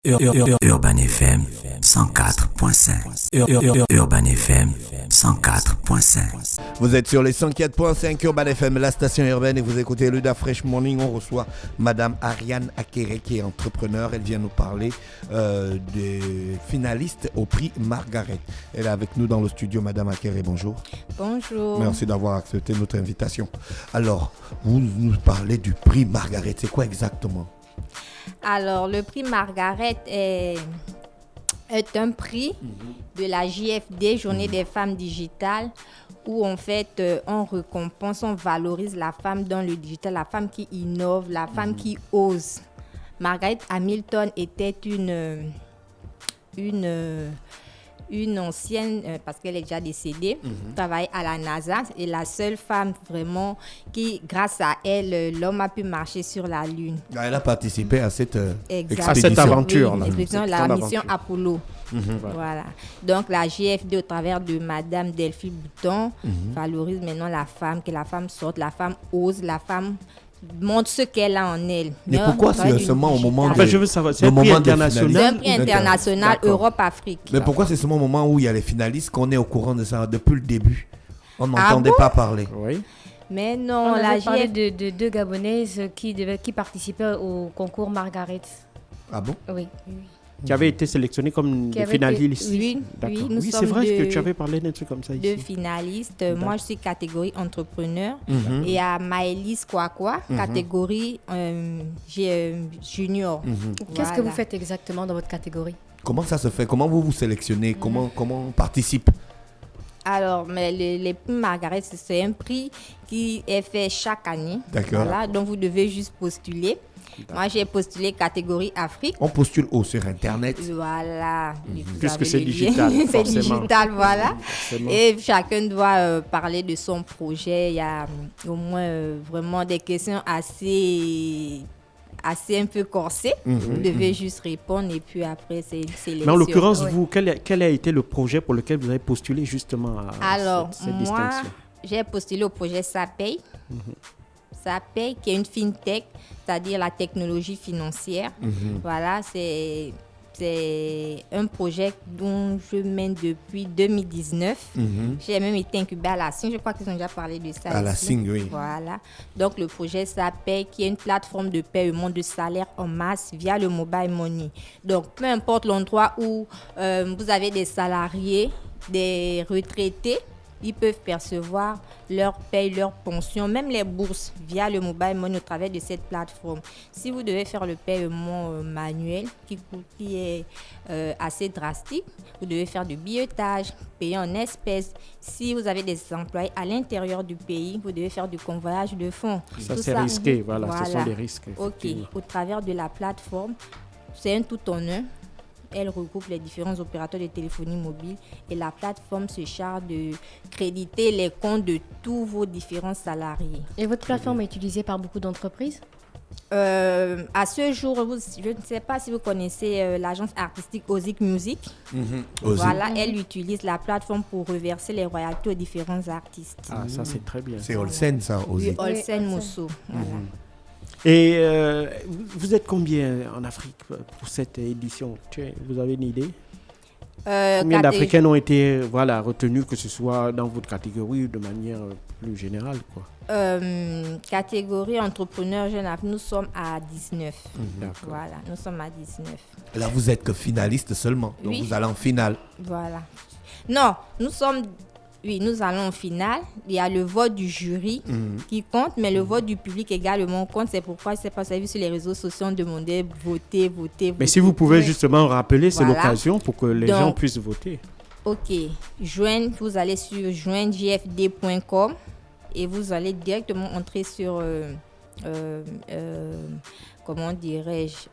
Urban FM 104.5. Urban FM 104.5. Vous êtes sur les 104.5 Urban FM, la station urbaine, et vous écoutez Luda Fresh Morning. On reçoit Madame Ariane Akere, qui est entrepreneur. Elle vient nous parler des finalistes au prix Margaret. Elle est avec nous dans le studio. Madame Akere, bonjour. Bonjour. Merci d'avoir accepté notre invitation. Alors, vous nous parlez du prix Margaret. C'est quoi exactement? Alors, le prix Margaret est un prix de la JFD, Journée des femmes digitales, où en fait, on récompense, on valorise la femme dans le digital, la femme qui innove, la femme qui ose. Margaret Hamilton était une ancienne, parce qu'elle est déjà décédée, travaille à la NASA, et la seule femme vraiment qui, grâce à elle, l'homme a pu marcher sur la Lune. Elle a participé à cette expédition. À cette aventure. Oui, la mission Apollo. Voilà. Donc la JFD, au travers de Madame Delphine Bouton, valorise maintenant la femme, que la femme sorte, la femme ose, la femme montre ce qu'elle a en elle. Mais pourquoi c'est seulement au moment de... En fait, je veux savoir, c'est un prix international. C'est un prix international Europe-Afrique. Mais pourquoi c'est seulement au moment où il y a les finalistes qu'on est au courant de ça depuis le début? On n'entendait pas parler. Oui. Mais non, on la avait parlé JFD... de deux Gabonaises qui participaient au concours Margaret. Ah bon? Oui. Qui avaient été sélectionnés comme des finalistes. Oui, D'accord. nous Oui, sommes c'est vrai que tu avais parlé d'un truc comme ça ici. Deux finalistes. Moi, je suis catégorie entrepreneur. Et à Maëlys Kwakwa, catégorie junior. Qu'est-ce que vous faites exactement dans votre catégorie? Comment ça se fait? Comment vous vous sélectionnez? Comment on participe? Alors, mais les prix Margaret, c'est un prix qui est fait chaque année. D'accord. Voilà, donc vous devez juste postuler. Moi, j'ai postulé catégorie Afrique. On postule où? Sur Internet? Voilà. Puisque c'est digital, c'est forcément. digital, voilà. Forcément. Et chacun doit parler de son projet. Il y a au moins vraiment des questions assez un peu corsées. Vous devez juste répondre et puis après, c'est une sélection. Mais en l'occurrence, vous, quel a été le projet pour lequel vous avez postulé justement à cette moi, distinction? j'ai postulé au projet SAPEI. SAPEI, qui est une fintech, c'est-à-dire la technologie financière. Voilà, c'est un projet dont je mène depuis 2019. J'ai même été incubée à la SING. Je crois qu'ils ont déjà parlé de ça. À la SING, oui. Voilà. Donc, le projet SAPEI, qui est une plateforme de paiement de salaire en masse via le mobile money. Donc, peu importe l'endroit où vous avez des salariés, des retraités, ils peuvent percevoir leur paye, leur pension, même les bourses via le mobile money au travers de cette plateforme. Si vous devez faire le paiement manuel qui est assez drastique, vous devez faire du billetage, payer en espèces. Si vous avez des employés à l'intérieur du pays, vous devez faire du convoyage de fonds. Ça, c'est risqué, voilà, ce sont des risques. Ok, au travers de la plateforme, c'est un tout en un. Elle regroupe les différents opérateurs de téléphonie mobile et la plateforme se charge de créditer les comptes de tous vos différents salariés. Et votre plateforme est utilisée par beaucoup d'entreprises? À ce jour, je ne sais pas si vous connaissez l'agence artistique Ozik Music. Voilà, elle utilise la plateforme pour reverser les royalties aux différents artistes. Ah, ça c'est très bien. C'est Olsen, ça, aussi. Oui, Olsen Mosso. Voilà. Et vous êtes combien en Afrique pour cette édition? Vous avez une idée? Combien d'Africaines ont été retenues, que ce soit dans votre catégorie ou de manière plus générale, quoi? Catégorie entrepreneur jeune Afrique, nous sommes à 19. D'accord. Voilà, nous sommes à 19. Là, vous êtes que finaliste seulement. Donc, Oui. vous allez en finale. Voilà. Non, nous allons en finale. Il y a le vote du jury qui compte, mais le vote du public également compte. C'est pourquoi, je ne sais pas si vous avez vu sur les réseaux sociaux, on demandait voter. Mais si vous pouvez justement rappeler, c'est Voilà. l'occasion pour que les gens puissent voter. Ok. Vous allez sur joindre-jfd.com et vous allez directement entrer sur... comment dirais-je,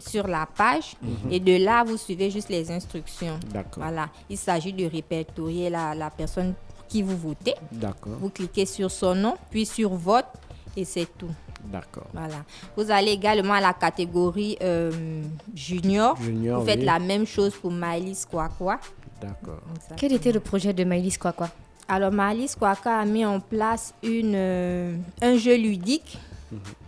sur la page. Et de là, vous suivez juste les instructions. D'accord. Voilà. Il s'agit de répertorier la personne pour qui vous votez. D'accord. Vous cliquez sur son nom, puis sur vote, et c'est tout. D'accord. Voilà. Vous allez également à la catégorie junior. Vous faites la même chose pour Maëlys Kwakwa. D'accord. Quel était le projet de Maëlys Kwakwa? Alors, Maëlys Kwakwa a mis en place un jeu ludique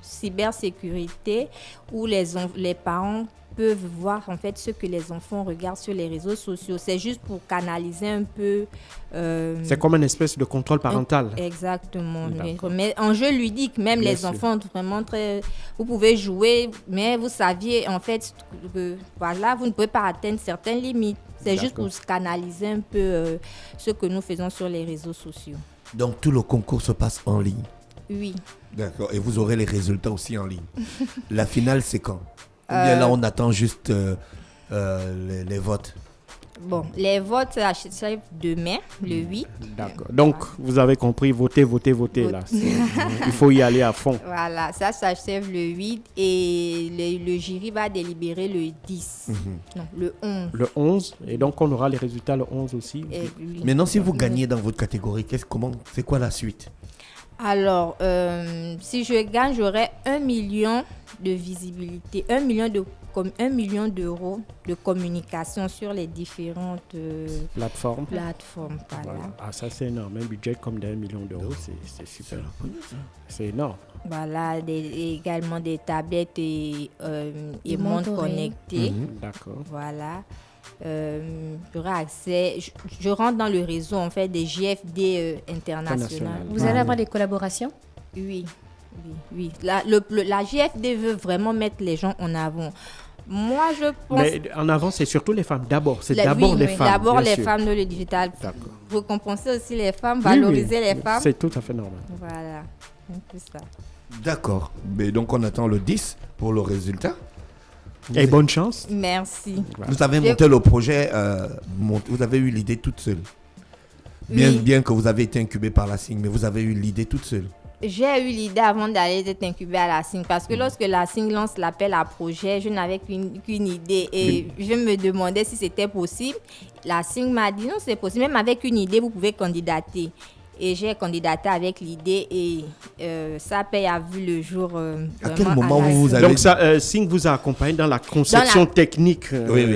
cybersécurité où les parents peuvent voir en fait ce que les enfants regardent sur les réseaux sociaux. C'est juste pour canaliser un peu. C'est comme une espèce de contrôle parental. Exactement. Mais en jeu ludique, même bien les sûr. Enfants vraiment très. Vous pouvez jouer, mais vous saviez en fait que voilà, vous ne pouvez pas atteindre certaines limites. C'est juste pour canaliser un peu ce que nous faisons sur les réseaux sociaux. Donc tout le concours se passe en ligne. Oui. D'accord. Et vous aurez les résultats aussi en ligne. La finale, c'est quand? Ou bien là, on attend juste les votes? Bon, les votes s'achèvent demain, le 8. D'accord. Donc, vous avez compris, votez là. Il faut y aller à fond. Voilà, ça s'achève le 8 et le jury va délibérer le 10. Non, le 11. Le 11, et donc on aura les résultats le 11 aussi. Maintenant, si vous gagnez dans votre catégorie, c'est quoi la suite? Alors, si je gagne, j'aurai 1 million de visibilité, 1 million d'euros de communication sur les différentes plateformes. Voilà. Ah, ça c'est énorme. Un budget comme d'1 million d'euros, c'est super. C'est énorme. Voilà, également des tablettes et montres connectées. D'accord. Voilà. J'aurai accès. Je rentre dans le réseau en fait des JFD internationales. Vous allez avoir des collaborations? Oui. La JFD veut vraiment mettre les gens en avant. Moi, je pense. Mais en avant, c'est surtout les femmes. D'abord, les femmes. D'abord les femmes dans le digital. D'accord. Récompenser aussi les femmes, valoriser les femmes. C'est tout à fait normal. Voilà, un peu ça. D'accord. Mais donc, on attend le 10 pour le résultat. Et bonne chance. Merci. Vous avez monté le projet, vous avez eu l'idée toute seule. Bien que vous avez été incubé par la SING, mais vous avez eu l'idée toute seule. J'ai eu l'idée avant d'aller être incubée à la SING parce que lorsque la SING lance l'appel à projet, je n'avais qu'une idée et je me demandais si c'était possible. La SING m'a dit non, c'est possible. Même avec une idée, vous pouvez candidater. Et j'ai candidaté avec l'idée et ça a vu le jour. À quel moment vous avez... Donc SING vous a accompagné dans la conception technique. Oui,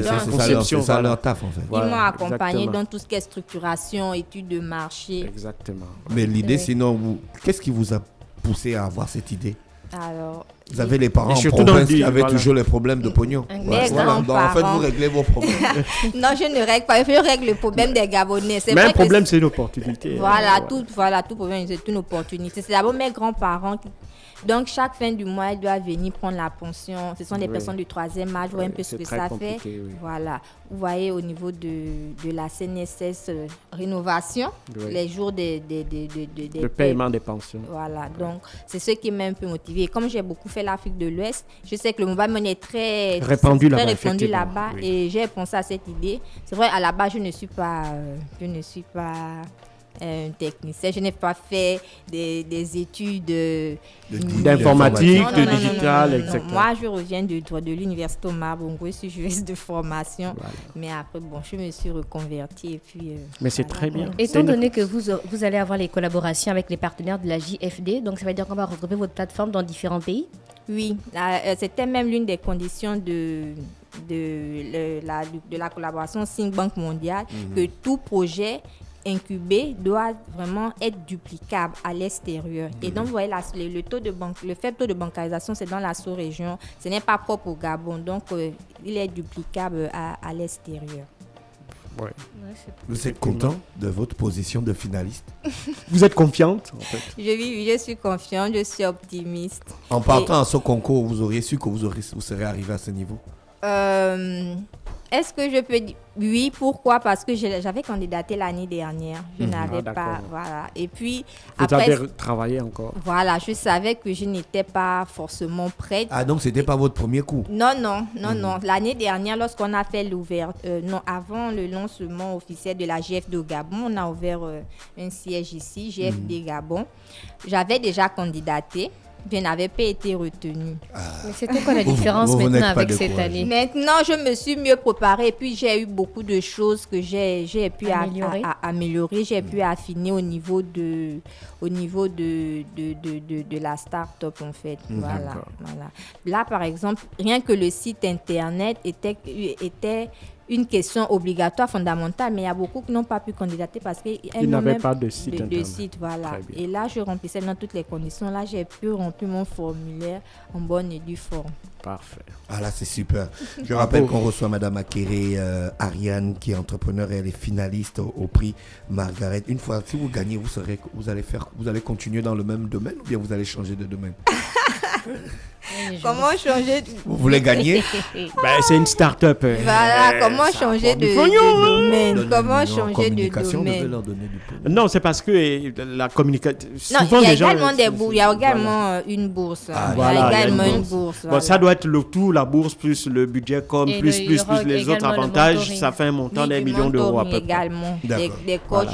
c'est ça leur taf en fait. Ils m'ont accompagné dans tout ce qui est structuration, études de marché. Exactement. Mais l'idée, sinon, qu'est-ce qui vous a poussé à avoir cette idée? Alors, vous avez les parents en province qui avaient toujours les problèmes de pognon. Donc, en fait, vous réglez vos problèmes. Non, je ne règle pas. Je règle le problème des Gabonais. Mais un problème, c'est une opportunité. Voilà, tout problème, c'est une opportunité. C'est d'abord mes grands-parents qui... Donc, chaque fin du mois, ils doivent venir prendre la pension. Ce sont des personnes du 3e âge. Voyez un peu ce que ça fait. Voilà. Vous voyez, au niveau de la CNSS rénovation, les jours de paiement des pensions. Voilà. Donc, c'est ce qui m'a un peu motivé. Et comme j'ai beaucoup fait l'Afrique de l'Ouest, je sais que le mobile money est très répandu là-bas. Et j'ai pensé à cette idée. C'est vrai, à la base, je ne suis pas technicien. Je n'ai pas fait des études d'informatique, de digital, etc. Moi, je reviens de l'université Omar Bongo, je suis juriste de formation. Voilà. Mais après, je me suis reconvertie. Et puis, mais c'est très bien. Étant donné que vous allez avoir les collaborations avec les partenaires de la JFD, donc ça veut dire qu'on va retrouver votre plateforme dans différents pays? Oui, c'était même l'une des conditions de la collaboration SING Banque mondiale, que tout projet incubé doit vraiment être duplicable à l'extérieur. Et donc, vous voyez, le faible taux de bancarisation, c'est dans la sous-région. Ce n'est pas propre au Gabon. Donc, il est duplicable à l'extérieur. Ouais. Vous êtes content de votre position de finaliste? Vous êtes confiante en fait? Je suis confiante, je suis optimiste. En partant à ce concours, vous auriez su que vous serez arrivé à ce niveau? Est-ce que je peux dire oui? Pourquoi? Parce que j'avais candidaté l'année dernière. Je n'avais pas... Voilà. Et puis... Vous avez travaillé encore? Voilà. Je savais que je n'étais pas forcément prête. Ah, donc c'était pas votre premier coup? Non. L'année dernière, lorsqu'on a fait avant le lancement officiel de la GFD au Gabon, on a ouvert un siège ici, GFD Gabon. J'avais déjà candidaté. Je n'avais pas été retenue. Mais c'était quoi la différence maintenant avec cette année? Maintenant, je me suis mieux préparée et puis j'ai eu beaucoup de choses que j'ai pu améliorer. J'ai pu affiner au niveau de la start-up en fait. Voilà. Là, par exemple, rien que le site internet était une question obligatoire, fondamentale, mais il y a beaucoup qui n'ont pas pu candidater parce qu'ils n'avaient pas de site internet. Voilà. Et là, je remplissais dans toutes les conditions. Là, j'ai pu remplir mon formulaire en bonne et due forme. Parfait. Ah là, c'est super. Je rappelle qu'on reçoit Madame Akere Ariane, qui est entrepreneur et elle est finaliste au prix Margaret. Une fois, si vous gagnez, vous allez continuer dans le même domaine ou bien vous allez changer de domaine? Comment changer Vous voulez gagner? C'est une start-up. Voilà, comment changer de domaine? Comment changer de domaine? Non, c'est parce que la communication. Non, il y a également des bourses. Il y a également une bourse. Il y a également une bourse. Bon, ça doit être le tout, la bourse plus le budget comme plus les autres avantages. Ça fait un montant d'un million d'euros à peu près. Également, des coachs.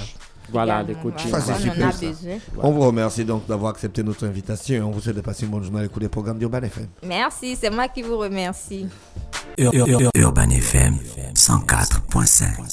Voilà, des coachings. Ça, c'est super. On vous remercie donc d'avoir accepté notre invitation. On vous souhaite de passer une bonne journée à l'écoute des programmes d'Urban FM. Merci, c'est moi qui vous remercie. Urban FM 104.5.